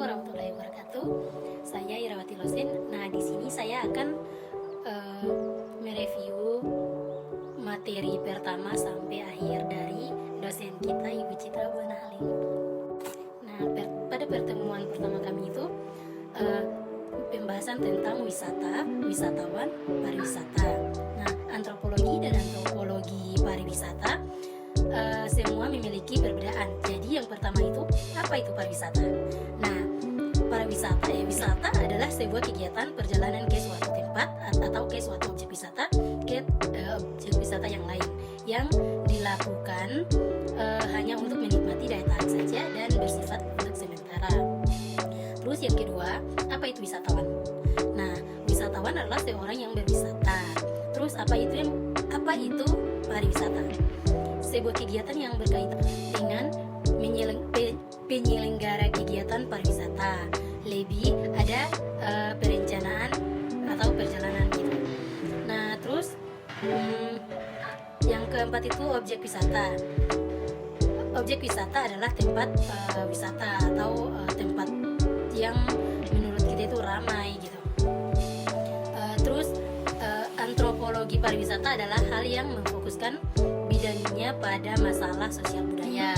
warahmatullahi wabarakatuh. Saya Irawati Losin. Nah, di sini saya akan mereview materi pertama sampai akhir dari dosen kita Ibu Citra Buana Halim. Nah, pada pertemuan pertama kami itu pembahasan tentang wisata, wisatawan, pariwisata. Nah, antropologi dan antropologi pariwisata semua memiliki perbedaan. Jadi yang pertama itu, apa itu pariwisata? Nah, wisata adalah sebuah kegiatan perjalanan ke suatu tempat atau ke suatu objek wisata, ke objek wisata yang lain yang dilakukan hanya untuk menikmati daya tarik saja dan bersifat untuk sementara. Terus yang kedua, apa itu wisatawan? Nah, wisatawan adalah seorang yang berwisata. Terus apa itu pariwisata? Sebuah kegiatan yang berkaitan dengan penyelenggara kegiatan pariwisata. Lebih ada perencanaan atau perjalanan gitu. Nah, terus yang keempat itu objek wisata. Objek wisata adalah tempat wisata atau tempat yang menurut kita itu ramai gitu. Terus antropologi pariwisata adalah hal yang memfokuskan bidangnya pada masalah sosial budaya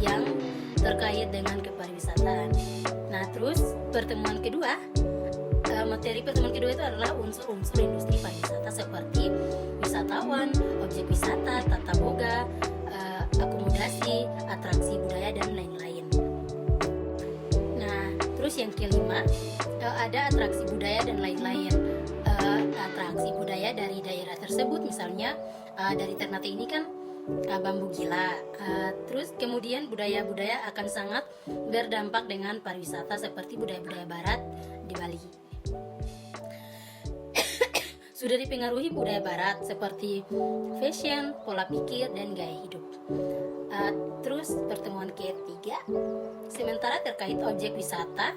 yang terkait dengan kepariwisataan. Nah, terus materi pertemuan kedua itu adalah unsur-unsur industri pariwisata seperti wisatawan, objek wisata, tata boga, akomodasi, atraksi budaya dan lain-lain. Nah, terus yang kelima ada atraksi budaya dan lain-lain. Atraksi budaya dari daerah tersebut, misalnya dari Ternate ini kan bambu gila. Terus kemudian budaya-budaya akan sangat berdampak dengan pariwisata seperti budaya-budaya barat di Bali. Sudah dipengaruhi budaya barat seperti fashion, pola pikir, dan gaya hidup. Terus pertemuan ketiga, sementara terkait objek wisata,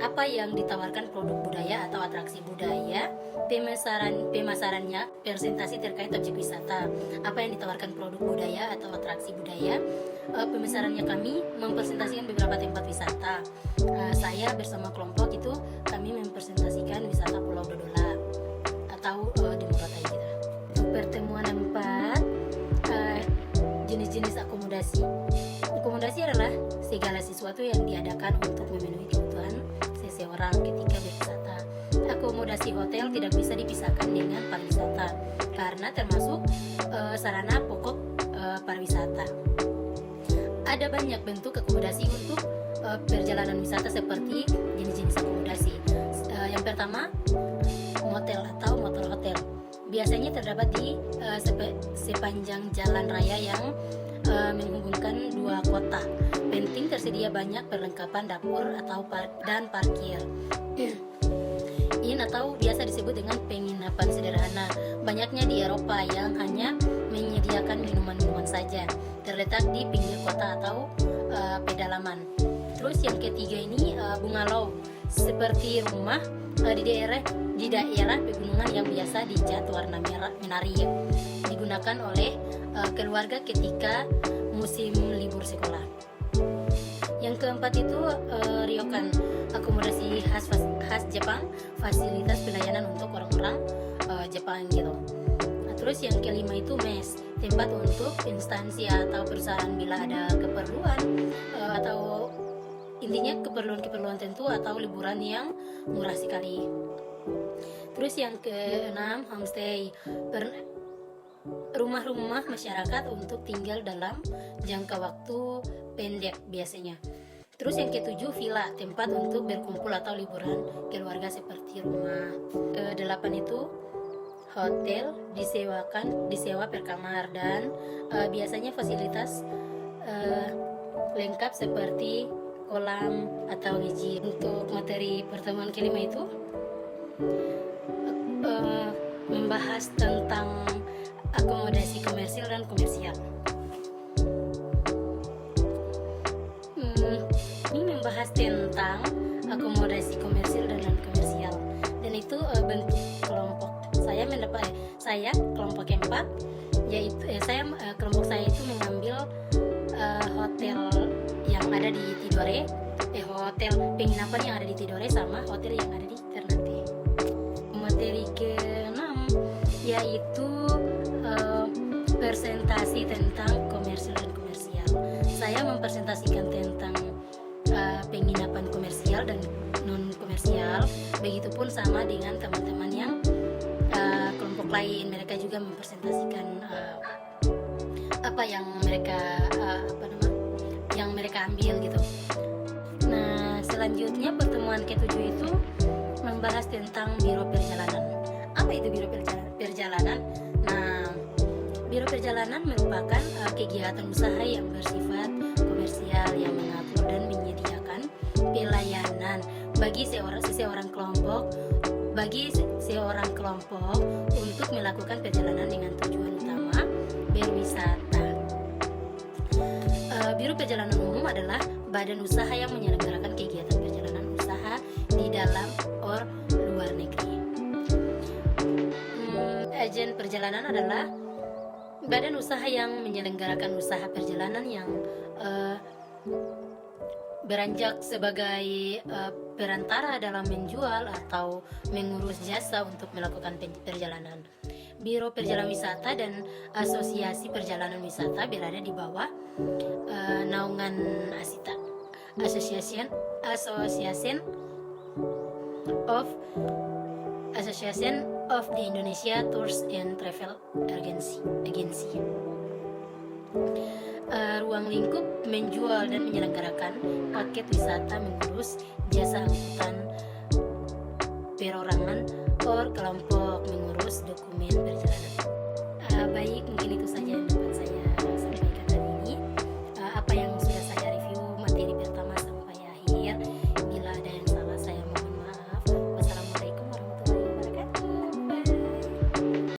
apa yang ditawarkan produk budaya atau atraksi budaya, pemasarannya, presentasi terkait objek wisata, apa yang ditawarkan produk budaya atau atraksi budaya, pemasarannya kami mempresentasikan beberapa tempat wisata. Saya bersama kelompok itu kami mempresentasikan wisata Pulau Dodola atau di Morotai gitu. Pertemuan 4, jenis-jenis akomodasi. Akomodasi adalah segala sesuatu yang diadakan untuk memenuhi kebutuhan seseorang ketika berwisata. Akomodasi hotel tidak bisa dipisahkan dengan pariwisata karena termasuk sarana pokok pariwisata. Ada banyak bentuk akomodasi untuk perjalanan wisata seperti jenis-jenis akomodasi. Yang pertama, motel atau motor hotel. Biasanya terdapat di sepanjang jalan raya yang menghubungkan dua kota. Penting tersedia banyak perlengkapan dapur dan parkir. Inn atau biasa disebut dengan penginapan sederhana. Banyaknya di Eropa yang hanya menyediakan minuman-minuman saja, terletak di pinggir kota atau pedalaman. Terus yang ketiga ini bungalow, seperti rumah di daerah pegunungan yang biasa dicat warna merah menari, digunakan oleh keluarga ketika musim libur sekolah. Yang keempat itu ryokan, akomodasi khas Jepang, fasilitas pelayanan untuk orang-orang Jepang gitu. Nah, terus yang kelima itu mes, tempat untuk instansi atau perusahaan bila ada keperluan atau intinya keperluan tentu atau liburan yang murah sekali. Terus yang keenam, homestay, rumah-rumah masyarakat untuk tinggal dalam jangka waktu pendek biasanya. Terus yang ketujuh, villa, tempat untuk berkumpul atau liburan keluarga seperti rumah. 8 itu hotel, disewa per kamar dan biasanya fasilitas lengkap seperti kolam atau hiji. Untuk materi pertemuan kelima itu membahas tentang akomodasi komersil dan komersial. Ini membahas tentang akomodasi komersil dan non-komersial, dan itu bentuk kelompok. Saya kelompok keempat, yaitu kelompok saya itu mengambil hotel yang ada di Tidore, hotel penginapan yang ada di Tidore sama hotel yang ada di Ternate. Materi ke-6 yaitu presentasi tentang komersil dan komersial. Saya mempresentasikan tentang penginapan komersial dan non komersial. Begitupun sama dengan teman-teman yang kelompok lain, mereka juga mempresentasikan apa yang mereka ambil gitu. Nah, selanjutnya pertemuan ke-7 itu membahas tentang biro perjalanan. Apa itu biro perjalanan? Nah, biro perjalanan merupakan kegiatan usaha yang bersifat komersial yang mengatur dan menyediakan pelayanan bagi seorang kelompok untuk melakukan perjalanan dengan tujuan utama berwisata. Biro perjalanan umum adalah badan usaha yang menyelenggarakan kegiatan perjalanan usaha di dalam or luar negeri. Agen perjalanan adalah badan usaha yang menyelenggarakan usaha perjalanan yang beranjak sebagai perantara dalam menjual atau mengurus jasa untuk melakukan perjalanan. Biro Perjalanan Wisata dan Asosiasi Perjalanan Wisata berada di bawah naungan ASITA, Association of the Indonesia Tours and Travel Agency. Ruang lingkup menjual dan menyelenggarakan paket wisata, mengurus jasa angkutan perorangan or kelompok, mengurus dokumen perjalanan. Baik, mungkin itu saja.